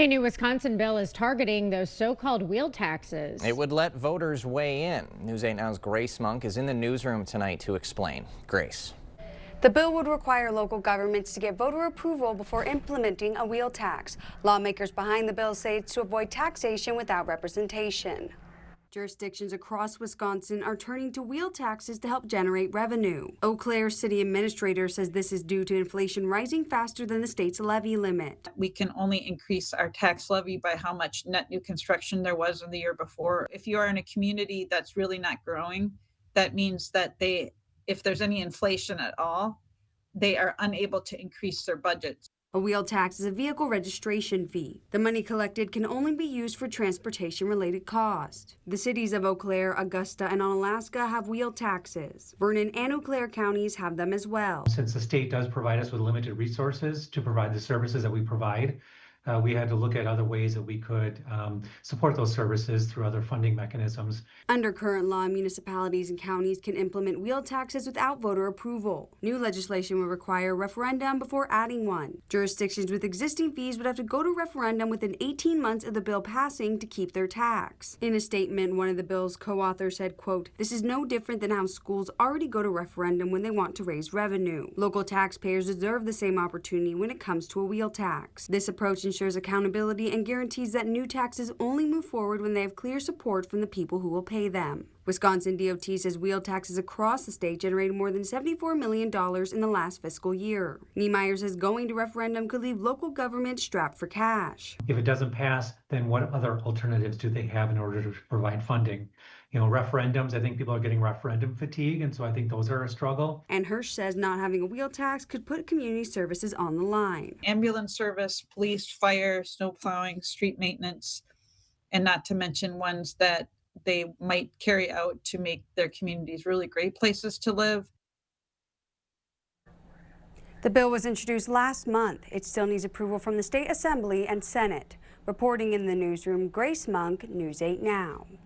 A new Wisconsin bill is targeting those so-called wheel taxes. It would let voters weigh in. News 8 Now's Grace Monk is in the newsroom tonight to explain. Grace. The bill would require local governments to get voter approval before implementing a wheel tax. Lawmakers behind the bill say it's to avoid taxation without representation. Jurisdictions across Wisconsin are turning to wheel taxes to help generate revenue. Eau Claire City Administrator says this is due to inflation rising faster than the state's levy limit. We can only increase our tax levy by how much net new construction there was in the year before. If you are in a community that's really not growing, that means that if there's any inflation at all, they are unable to increase their budgets. A wheel tax is a vehicle registration fee. The money collected can only be used for transportation-related costs. The cities of Eau Claire, Augusta, and Onalaska have wheel taxes. Vernon and Eau Claire counties have them as well. Since the state does provide us with limited resources to provide the services that we provide, we had to look at other ways that we could support those services through other funding mechanisms. Under current law, municipalities and counties can implement wheel taxes without voter approval. New legislation would require a referendum before adding one. Jurisdictions with existing fees would have to go to referendum within 18 months of the bill passing to keep their tax. In a statement, one of the bill's co-authors said, quote, "This is no different than how schools already go to referendum when they want to raise revenue. Local taxpayers deserve the same opportunity when it comes to a wheel tax. This approach ensures accountability and guarantees that new taxes only move forward when they have clear support from the people who will pay them." Wisconsin DOT says wheel taxes across the state generated more than $74 million in the last fiscal year. Niemeyer says going to referendum could leave local government strapped for cash. If it doesn't pass, then what other alternatives do they have in order to provide funding? Referendums, I think people are getting referendum fatigue, and so I think those are a struggle. And Hirsch says not having a wheel tax could put community services on the line. Ambulance service, police, fire, snow plowing, street maintenance, and not to mention ones that they might carry out to make their communities really great places to live. The bill was introduced last month. It still needs approval from the State Assembly and Senate. Reporting in the newsroom, Grace Monk, News 8 Now.